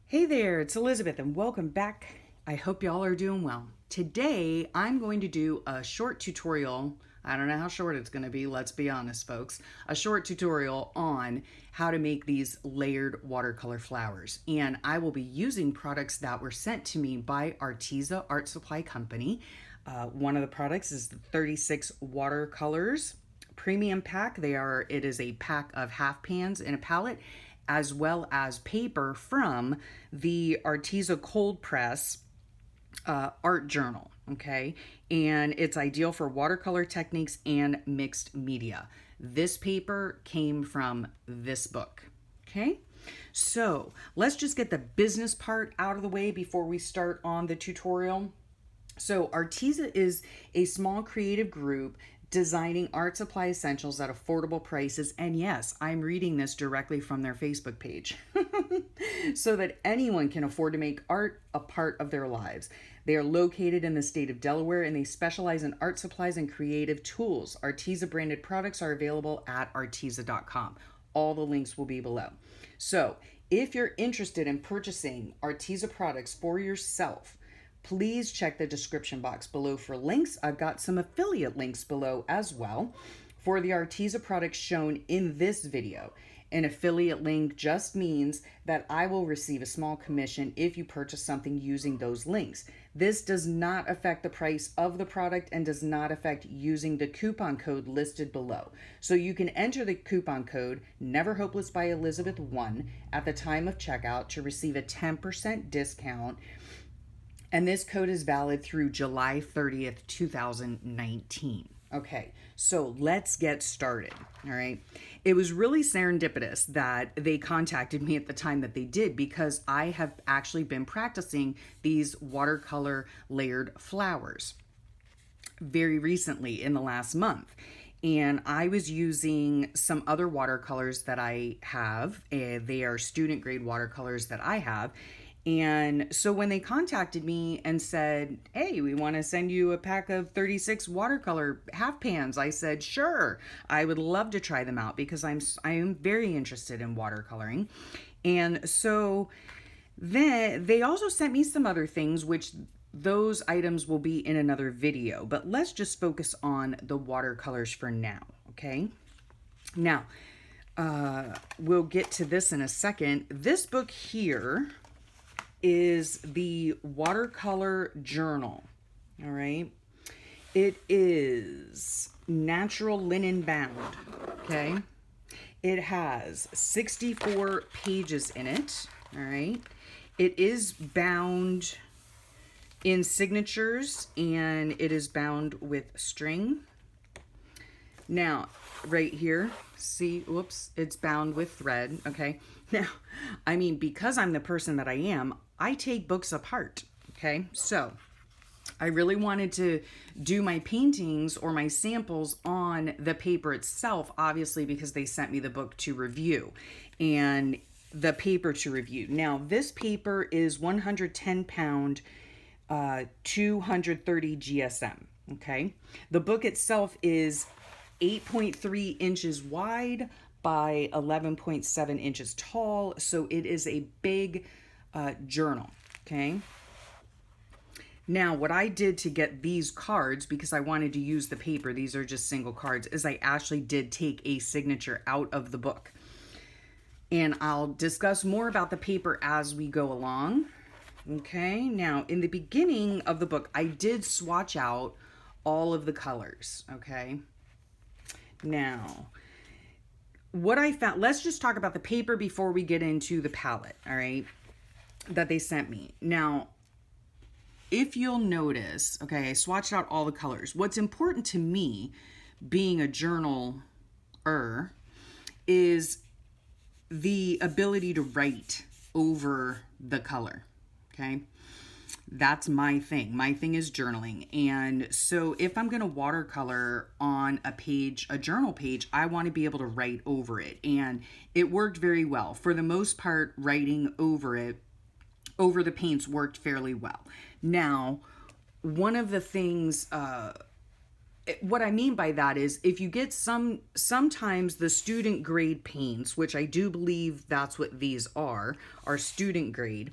Hey there, it's Elizabeth and welcome back. I hope y'all are doing well. Today I'm going to do a short tutorial. I don't know how short it's going to be, let's be honest folks. A short tutorial on how to make these layered watercolor flowers. And I will be using products that were sent to me by ARTEZA Art Supply Company. One of the products is the 36 watercolors premium pack. It is a pack of half pans in a palette, as well as paper from the ARTEZA Cold Press art journal, okay? And it's ideal for watercolor techniques and mixed media. This paper came from this book, okay? So let's just get the business part out of the way before we start on the tutorial. So ARTEZA is a small creative group designing art supply essentials at affordable prices. And yes, I'm reading this directly from their Facebook page so that anyone can afford to make art a part of their lives. They are located in the state of Delaware and they specialize in art supplies and creative tools. ARTEZA branded products are available at arteza.com. All the links will be below. So if you're interested in purchasing ARTEZA products for yourself, please check the description box below for links. I've got some affiliate links below as well for the ARTEZA products shown in this video. An affiliate link just means that I will receive a small commission if you purchase something using those links. This does not affect the price of the product and does not affect using the coupon code listed below. So you can enter the coupon code Never Hopeless by Elizabeth 1 at the time of checkout to receive a 10% discount. And this code is valid through July 30th, 2019. Okay, so let's get started, all right? It was really serendipitous that they contacted me at the time that they did because I have actually been practicing these watercolor layered flowers very recently in the last month. And I was using some other watercolors that I have. They are student grade watercolors that I have. And so when they contacted me and said, hey, we want to send you a pack of 36 watercolor half pans, I said, sure, I would love to try them out because I am very interested in watercoloring. And so then they also sent me some other things, which those items will be in another video, but let's just focus on the watercolors for now, okay? Now, we'll get to this in a second. This book here is the watercolor journal, all right? It is natural linen bound, okay? It has 64 pages in it, all right? It is bound in signatures and it is bound with string. Now, right here, see, whoops, it's bound with thread, okay? Now, I mean, because I'm the person that I am, I take books apart, okay? So I really wanted to do my paintings or my samples on the paper itself, obviously, because they sent me the book to review and the paper to review. Now, this paper is 110 pound, 230 GSM, okay? The book itself is 8.3 inches wide by 11.7 inches tall. So it is a big journal, okay? Now, what I did to get these cards, because I wanted to use the paper, these are just single cards, is I actually did take a signature out of the book. And I'll discuss more about the paper as we go along, okay? Now, in the beginning of the book, I did swatch out all of the colors, okay? Now, what I found, let's just talk about the paper before we get into the palette, all right, that they sent me. Now, if you'll notice, okay, I swatched out all the colors. What's important to me, being a journaler, is the ability to write over the color, okay? That's my thing. My thing is journaling. And so if I'm going to watercolor on a page, a journal page, I want to be able to write over it. And it worked very well. For the most part, writing over it, over the paints worked fairly well. Now, one of the things what I mean by that is if you get sometimes the student grade paints, which I do believe that's what these are student grade,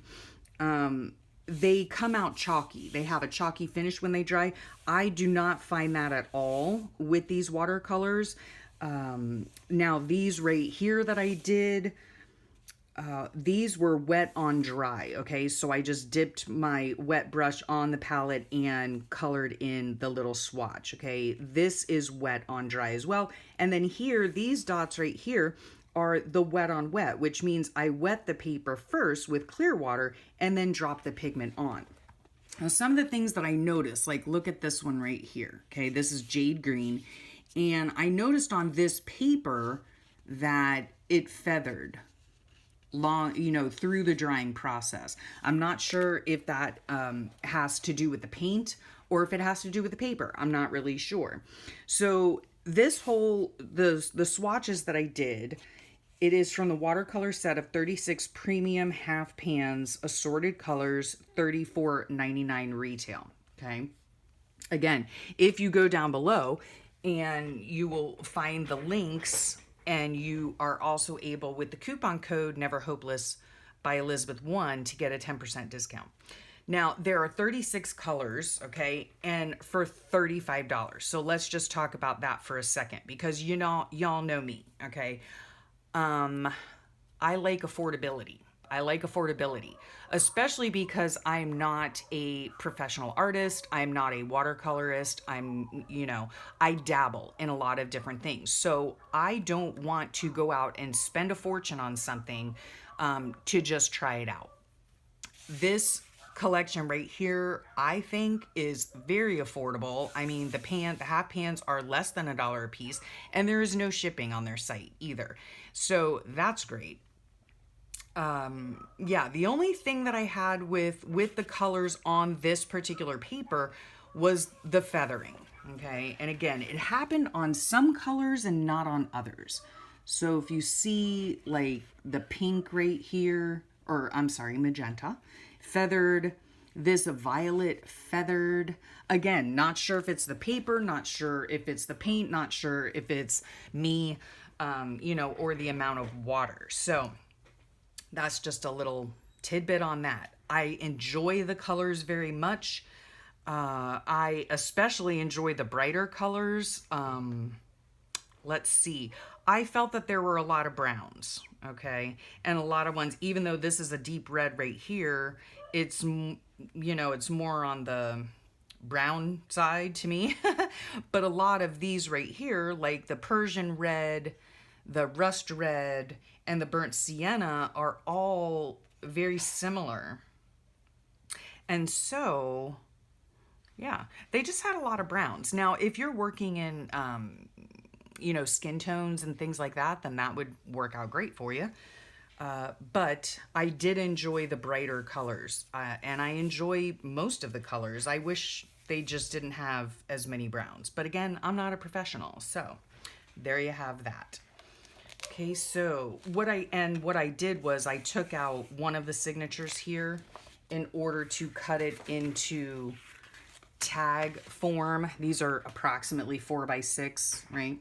they come out chalky. They have a chalky finish when they dry. I do not find that at all with these watercolors. Now these right here that I did, these were wet on dry, okay? So I just dipped my wet brush on the palette and colored in the little swatch, okay? This is wet on dry as well. And then here, these dots right here are the wet on wet, which means I wet the paper first with clear water and then drop the pigment on. Now, some of the things that I noticed, like look at this one right here, okay? This is jade green. And I noticed on this paper that it feathered long, you know, through the drying process. I'm not sure if that has to do with the paint or if it has to do with the paper. I'm not really sure. So this whole, the swatches that I did, it is from the watercolor set of 36 premium half pans, assorted colors, $34.99 retail, okay? Again, if you go down below and you will find the links, and you are also able with the coupon code Never Hopeless by Elizabeth 1 to get a 10% discount. Now there are 36 colors, okay, and for $35. So let's just talk about that for a second because you know, y'all know me, okay? I like affordability. I like affordability, especially because I'm not a professional artist. I'm not a watercolorist. You know, I dabble in a lot of different things. So I don't want to go out and spend a fortune on something to just try it out. This collection right here, I think is very affordable. I mean, the half pans are less than $1 a piece, and there is no shipping on their site either. So that's great. Yeah, the only thing that I had with the colors on this particular paper was the feathering, okay? And again, it happened on some colors and not on others. So if you see like the pink right here, or I'm sorry, magenta, feathered, this violet feathered, again, not sure if it's the paper, not sure if it's the paint, not sure if it's me, you know, or the amount of water. So that's just a little tidbit on that. I enjoy the colors very much. I especially enjoy the brighter colors. Let's see. I felt that there were a lot of browns, okay? And a lot of ones, even though this is a deep red right here, it's, you know, it's more on the brown side to me. But a lot of these right here, like the Persian red, the rust red, and the burnt sienna are all very similar. And so, yeah, they just had a lot of browns. Now, if you're working in, you know, skin tones and things like that, then that would work out great for you. But I did enjoy the brighter colors, and I enjoy most of the colors. I wish they just didn't have as many browns. But again, I'm not a professional, so there you have that. Okay, so what I did was I took out one of the signatures here in order to cut it into tag form. These are approximately 4x6, right?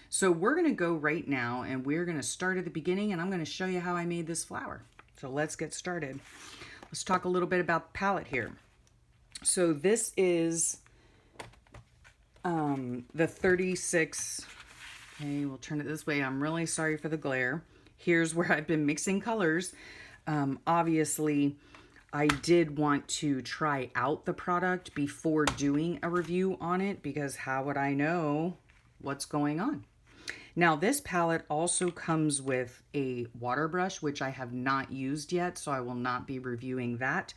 So we're gonna go right now and we're gonna start at the beginning and I'm gonna show you how I made this flower. So let's get started. Let's talk a little bit about the palette here. So this is the 36, okay, we'll turn it this way. I'm really sorry for the glare. Here's where I've been mixing colors. Obviously, I did want to try out the product before doing a review on it because how would I know what's going on? Now, this palette also comes with a water brush, which I have not used yet, so I will not be reviewing that.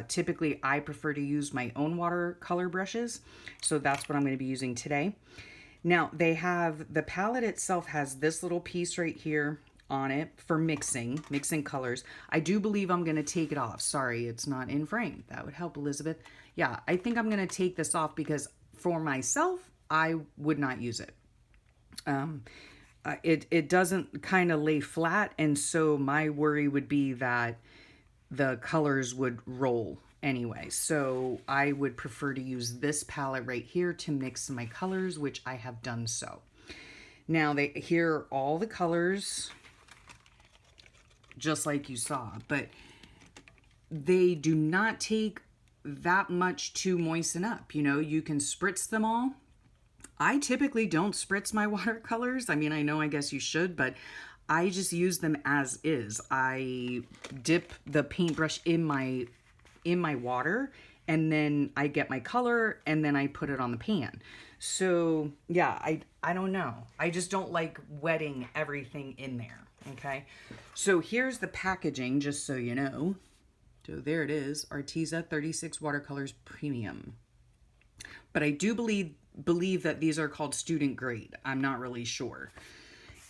Typically, I prefer to use my own watercolor brushes, so that's what I'm going to be using today. Now, the palette itself has this little piece right here on it for mixing colors. I do believe I'm going to take it off. Sorry, it's not in frame. That would help, Elizabeth. Yeah, I think I'm going to take this off because for myself, I would not use it. It doesn't kind of lay flat, and so my worry would be that the colors would roll anyway. So I would prefer to use this palette right here to mix my colors, which I have done so. Now here are all the colors, just like you saw, but they do not take that much to moisten up. You know, you can spritz them all. I typically don't spritz my watercolors. I mean, I guess you should, but I just use them as is. I dip the paintbrush in my water, and then I get my color, and then I put it on the pan. So yeah, I don't know. I just don't like wetting everything in there, okay? So here's the packaging, just so you know. So there it is, ARTEZA 36 Watercolors Premium. But I do believe that these are called student grade. I'm not really sure.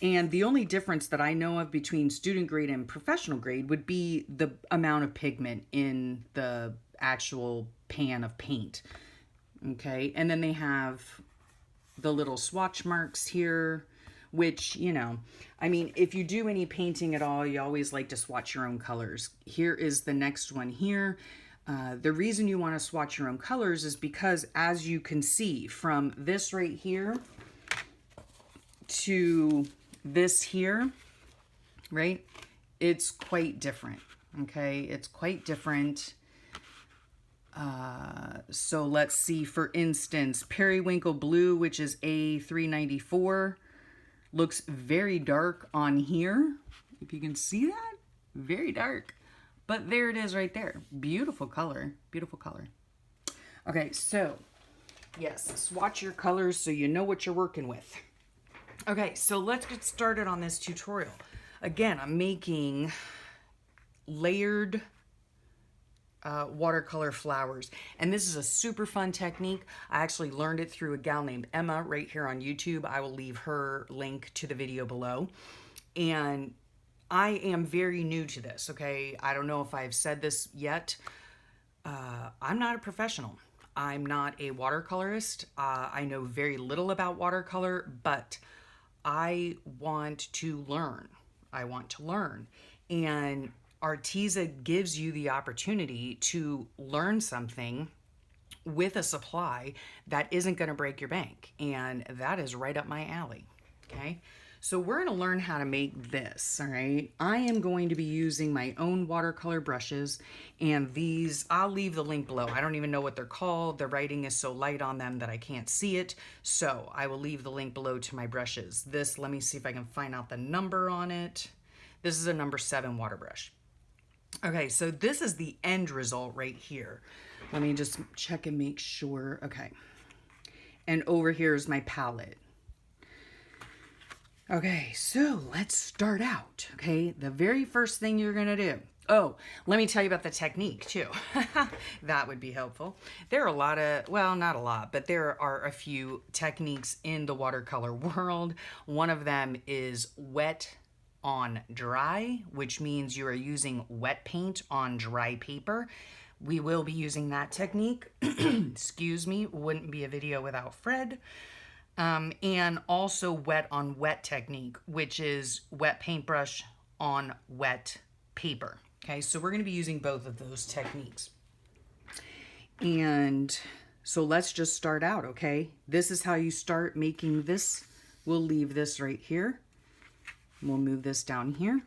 And the only difference that I know of between student grade and professional grade would be the amount of pigment in the actual pan of paint. Okay, and then they have the little swatch marks here, which, you know, I mean, if you do any painting at all, you always like to swatch your own colors. Here is the next one here. The reason you want to swatch your own colors is because, as you can see, from this right here to this here, right, it's quite different, okay? It's quite different. So let's see, for instance, Periwinkle Blue, which is A394, looks very dark on here. If you can see that, very dark. But there it is right there. Beautiful color, beautiful color. Okay, so yes, swatch your colors so you know what you're working with. Okay, so let's get started on this tutorial. Again, I'm making layered watercolor flowers, and this is a super fun technique. I actually learned it through a gal named Emma right here on YouTube. I will leave her link to the video below. And I am very new to this, okay? I don't know if I've said this yet. I'm not a professional. I'm not a watercolorist. I know very little about watercolor, but I want to learn. I want to learn. And ARTEZA gives you the opportunity to learn something with a supply that isn't going to break your bank. And that is right up my alley, okay? So we're going to learn how to make this, all right? I am going to be using my own watercolor brushes, and these, I'll leave the link below. I don't even know what they're called. The writing is so light on them that I can't see it, so I will leave the link below to my brushes. This, let me see if I can find out the number on it. This is a number 7 water brush. Okay, so this is the end result right here. Let me just check and make sure. Okay, and over here is my palette. Okay, so let's start out, okay? The very first thing you're gonna do. Oh, let me tell you about the technique too. That would be helpful. There are a lot of, well, not a lot, but there are a few techniques in the watercolor world. One of them is wet on dry, which means you are using wet paint on dry paper. We will be using that technique. Excuse me, wouldn't be a video without Fred. And also wet on wet technique, which is wet paintbrush on wet paper. Okay, so we're going to be using both of those techniques. And so let's just start out, okay? This is how you start making this. We'll leave this right here. We'll move this down here.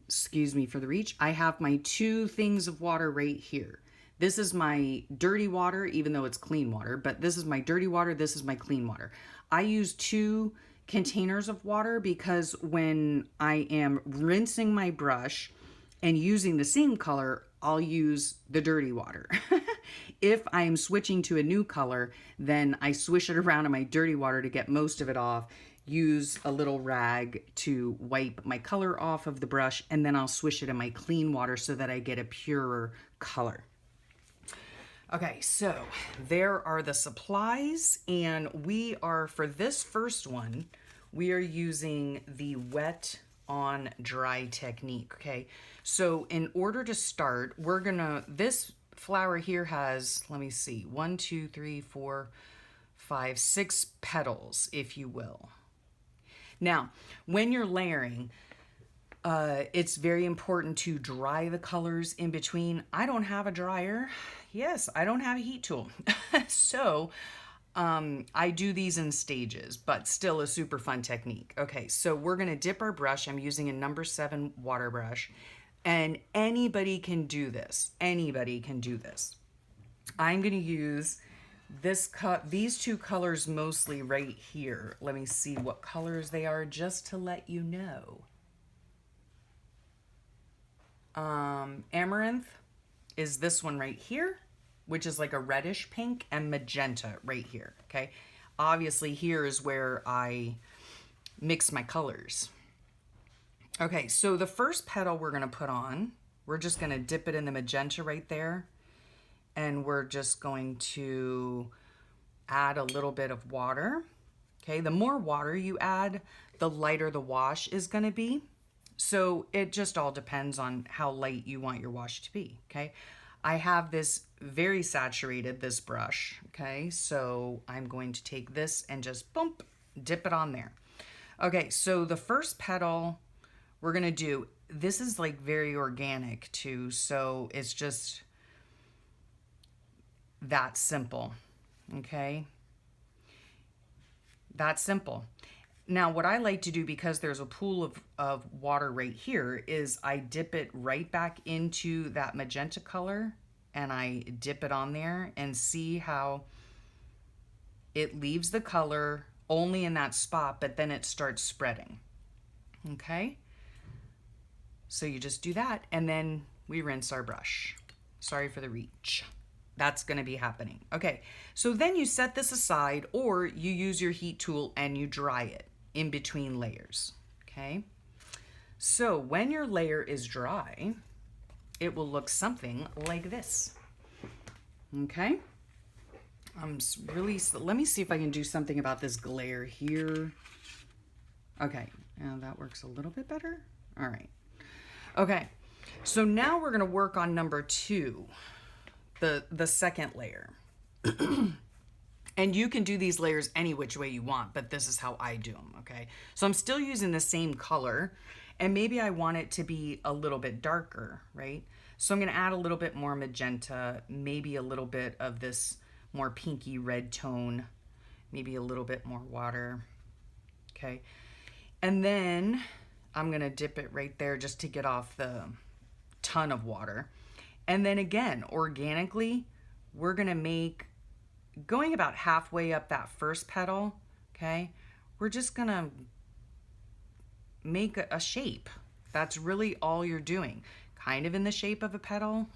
Excuse me for the reach. I have my 2 things of water right here. This is my dirty water, even though it's clean water, but this is my dirty water, this is my clean water. I use 2 containers of water because when I am rinsing my brush and using the same color, I'll use the dirty water. If I'm switching to a new color, then I swish it around in my dirty water to get most of it off, use a little rag to wipe my color off of the brush, and then I'll swish it in my clean water so that I get a purer color. Okay, so there are the supplies, and we are, for this first one, we are using the wet on dry technique, okay? So in order to start, we're gonna, this flower here has, let me see, 1, 2, 3, 4, 5, 6 petals, if you will. Now, when you're layering, It's very important to dry the colors in between. I don't have a dryer. Yes, I don't have a heat tool. So I do these in stages, but still a super fun technique. Okay, so we're gonna dip our brush. I'm using a number 7 water brush, and anybody can do this. Anybody can do this. I'm gonna use these two colors mostly right here. Let me see what colors they are just to let you know. Amaranth is this one right here, which is like a reddish pink, and magenta right here. Okay, obviously here is where I mix my colors. Okay, so the first petal we're gonna put on, we're just gonna dip it in the magenta right there, and we're just going to add a little bit of water. Okay, the more water you add, the lighter the wash is gonna be. So it just all depends on how light you want your wash to be, okay? I have this very saturated, this brush, okay? So I'm going to take this and just bump, dip it on there. Okay, so the first petal we're gonna do, this is like very organic too, so it's just that simple, okay? That simple. Now, what I like to do, because there's a pool of water right here, is I dip it right back into that magenta color, and I dip it on there and see how it leaves the color only in that spot, but then it starts spreading. Okay? So you just do that, and then we rinse our brush. Sorry for the reach. That's going to be happening. Okay, so then you set this aside, or you use your heat tool and you dry it in between layers, okay? So when your layer is dry, it will look something like this, okay? Let me see if I can do something about this glare here. Okay, and that works a little bit better. All right. Okay, so now we're gonna work on number 2, the second layer. And you can do these layers any which way you want, but this is how I do them, okay? So I'm still using the same color, and maybe I want it to be a little bit darker, right? So I'm gonna add a little bit more magenta, maybe a little bit of this more pinky red tone, maybe a little bit more water, okay? And then I'm gonna dip it right there just to get off the ton of water. And then again, organically, we're gonna make, going about halfway up that first petal, okay, we're just gonna make a shape. That's really all you're doing. Kind of in the shape of a petal.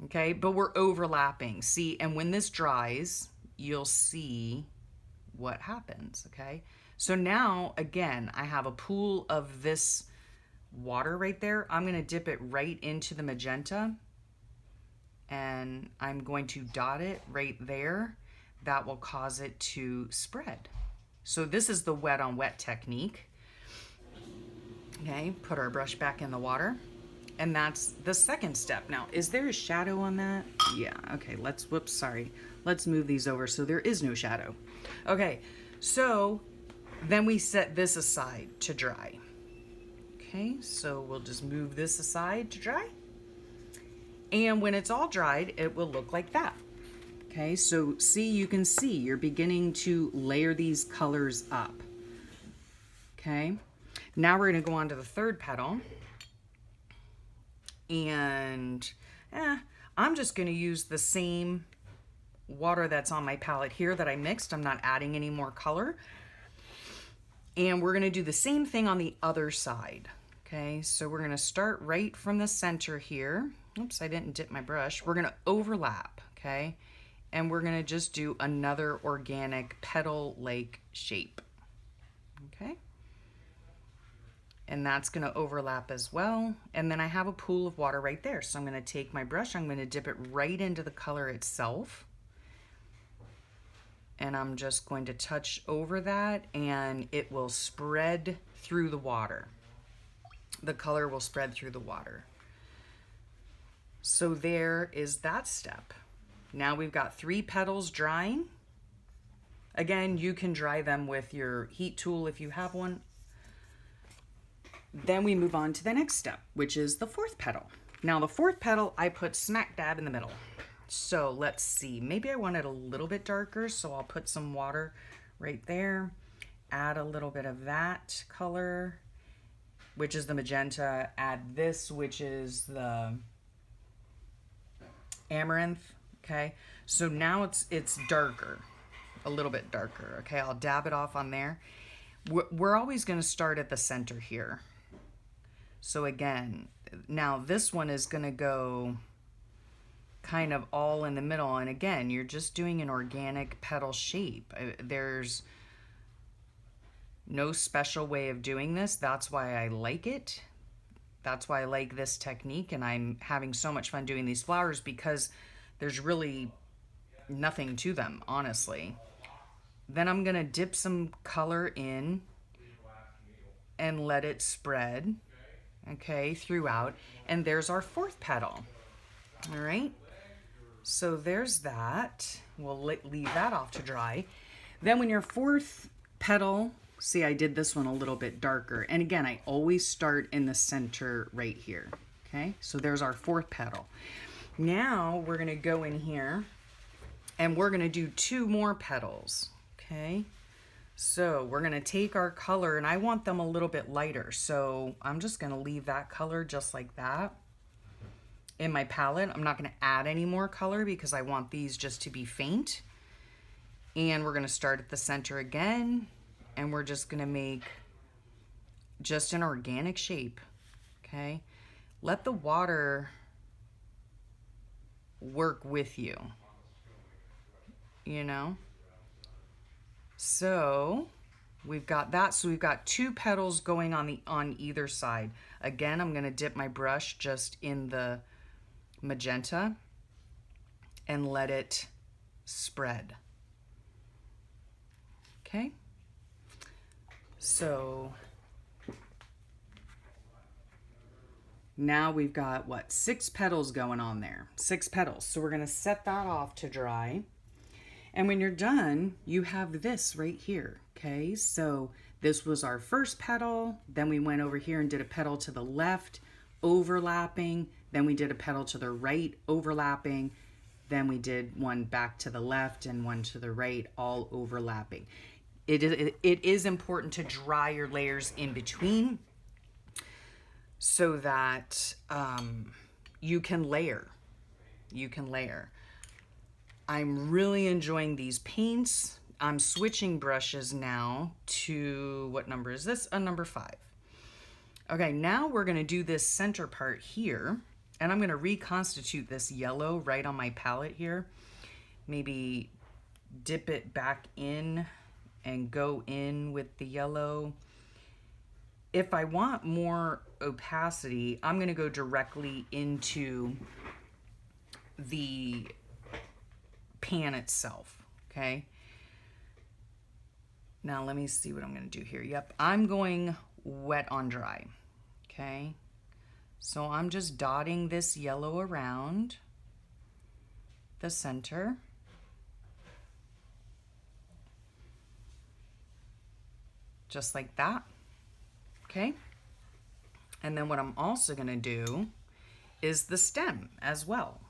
Okay, but we're overlapping. See, and when this dries, you'll see what happens, okay? So now, again, I have a pool of this water right there. I'm gonna dip it right into the magenta, and I'm going to dot it right there. That will cause it to spread. So this is the wet on wet technique. Okay, put our brush back in the water, and that's the second step. Now, is there a shadow on that? Yeah, okay, whoops, sorry. Let's move these over so there is no shadow. Okay, so then we set this aside to dry. Okay, so we'll just move this aside to dry. And when it's all dried, it will look like that. Okay, so see, you can see you're beginning to layer these colors up. Okay, now we're gonna go on to the third petal. And I'm just gonna use the same water that's on my palette here that I mixed. I'm not adding any more color. And we're gonna do the same thing on the other side. Okay, so we're gonna start right from the center here. Oops, I didn't dip my brush. We're gonna overlap, okay? And we're gonna just do another organic petal-like shape, okay? And that's gonna overlap as well. And then I have a pool of water right there. So I'm gonna take my brush, I'm gonna dip it right into the color itself. And I'm just going to touch over that, and it will spread through the water. The color will spread through the water. So there is that step. Now we've got 3 petals drying. Again, you can dry them with your heat tool if you have one. then we move on to the next step, which is the fourth petal. Now the fourth petal, I put smack dab in the middle. So let's see, maybe I want it a little bit darker, so I'll put some water right there, add a little bit of that color, which is the magenta, add this, which is the amaranth, okay? So now it's darker, a little bit darker, okay? I'll dab it off on there. We're always gonna start at the center here. So again, now this one is gonna go kind of all in the middle, and again, you're just doing an organic petal shape. There's no special way of doing this. That's why I like it. That's why I like this technique, and I'm having so much fun doing these flowers because there's really nothing to them, honestly. Then I'm gonna dip some color in and let it spread, okay, throughout. And there's our fourth petal, all right? So there's that. We'll leave that off to dry. Then when your fourth petal, see, I did this one a little bit darker. And again, I always start in the center right here, okay? So there's our fourth petal. Now we're gonna go in here and we're gonna do 2 more petals, okay? So we're gonna take our color, and I want them a little bit lighter. So I'm just gonna leave that color just like that in my palette. I'm not gonna add any more color because I want these just to be faint. And we're gonna start at the center again, and we're just gonna make just an organic shape, okay? Let the water work with you, you know? So we've got that. So we've got 2 petals going on either side. Again, I'm gonna dip my brush just in the magenta and let it spread, okay? So now we've got, what, 6 petals going on there. 6 petals. So we're gonna set that off to dry. And when you're done, you have this right here, okay? So this was our first petal. Then we went over here and did a petal to the left, overlapping. Then we did a petal to the right, overlapping. Then we did one back to the left and one to the right, all overlapping. It is important to dry your layers in between so that you can layer. You can layer. I'm really enjoying these paints. I'm switching brushes now to, what number is this? A number 5. Okay, now we're gonna do this center part here, and I'm gonna reconstitute this yellow right on my palette here. Maybe dip it back in and go in with the yellow. If I want more opacity, I'm gonna go directly into the pan itself, okay? Now let me see what I'm gonna do here. Yep, I'm going wet on dry, okay? So I'm just dotting this yellow around the center. Just like that, okay? And then what I'm also gonna do is the stem as well.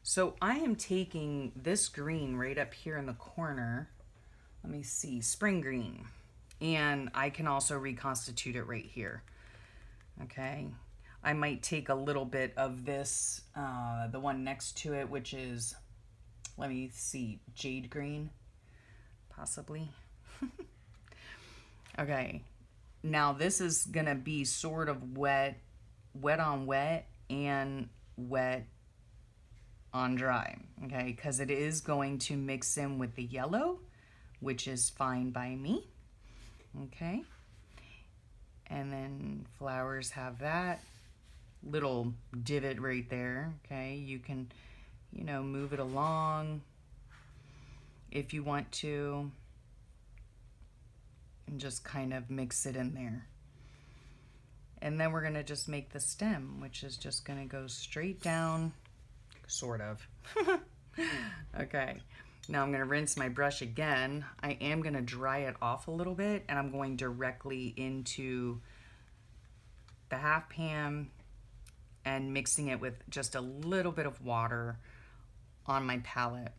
So I am taking this green right up here in the corner. Let me see, spring green. And I can also reconstitute it right here, okay? I might take a little bit of this, the one next to it, which is, let me see, jade green, possibly. Okay, now this is gonna be sort of wet on wet and wet on dry, okay, because it is going to mix in with the yellow, which is fine by me, okay? And then flowers have that little divot right there, okay? You can, you know, move it along if you want to, and just kind of mix it in there. And then we're gonna just make the stem, which is just gonna go straight down, sort of. Okay, now I'm gonna rinse my brush again. I am gonna dry it off a little bit, and I'm going directly into the half pan and mixing it with just a little bit of water on my palette.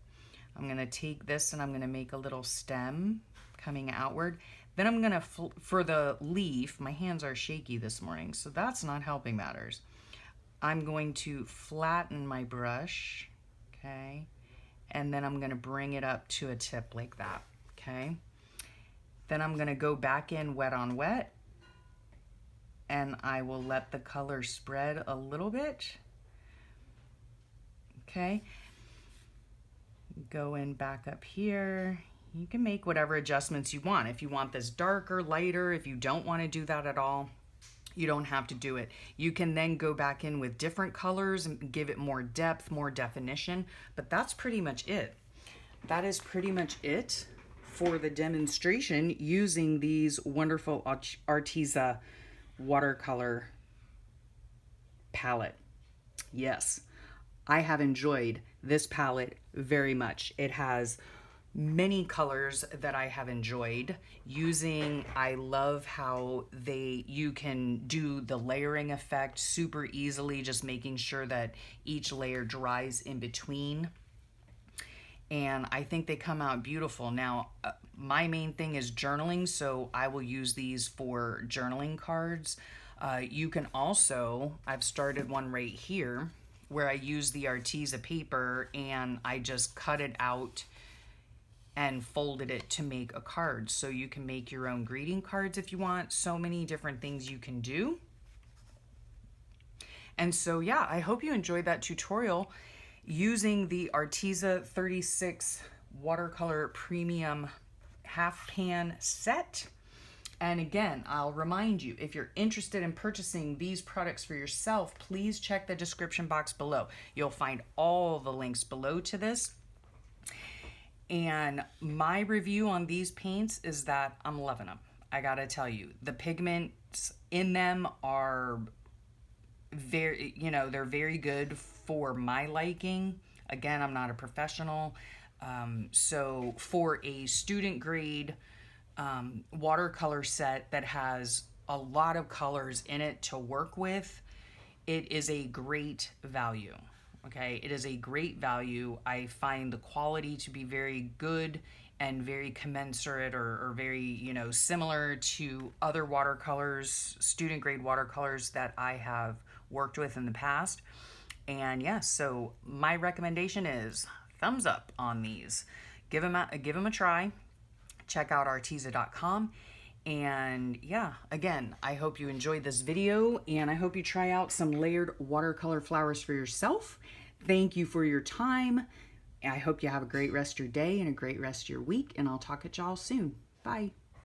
I'm gonna take this and I'm gonna make a little stem coming outward. Then I'm gonna, for the leaf, my hands are shaky this morning, so that's not helping matters. I'm going to flatten my brush, okay? And then I'm gonna bring it up to a tip like that, okay? Then I'm gonna go back in wet on wet, and I will let the color spread a little bit, okay? Go in back up here. You can make whatever adjustments you want. If you want this darker, lighter, if you don't want to do that at all, you don't have to do it. You can then go back in with different colors and give it more depth, more definition, but that's pretty much it. That is pretty much it for the demonstration using these wonderful ARTEZA Watercolor palette. Yes, I have enjoyed this palette very much. It has many colors that I have enjoyed using. I love how you can do the layering effect super easily, just making sure that each layer dries in between. And I think they come out beautiful. Now, my main thing is journaling, so I will use these for journaling cards. You can also, I've started one right here where I use the ARTEZA paper and I just cut it out and folded it to make a card. So you can make your own greeting cards if you want. So many different things you can do. And so yeah, I hope you enjoyed that tutorial using the ARTEZA 36 Watercolor Premium half pan set. And again, I'll remind you, if you're interested in purchasing these products for yourself, please check the description box below. You'll find all the links below to this. And my review on these paints is that I'm loving them. I gotta tell you, the pigments in them are very, they're very good for my liking. Again, I'm not a professional. So for a student grade watercolor set that has a lot of colors in it to work with, it is a great value. Okay, it is a great value. I find the quality to be very good and very commensurate or very, similar to other watercolors, student grade watercolors that I have worked with in the past. And yes, so my recommendation is thumbs up on these. Give them a try. Check out arteza.com. And yeah, again, I hope you enjoyed this video and I hope you try out some layered watercolor flowers for yourself. Thank you for your time. I hope you have a great rest of your day and a great rest of your week, and I'll talk at y'all soon. Bye.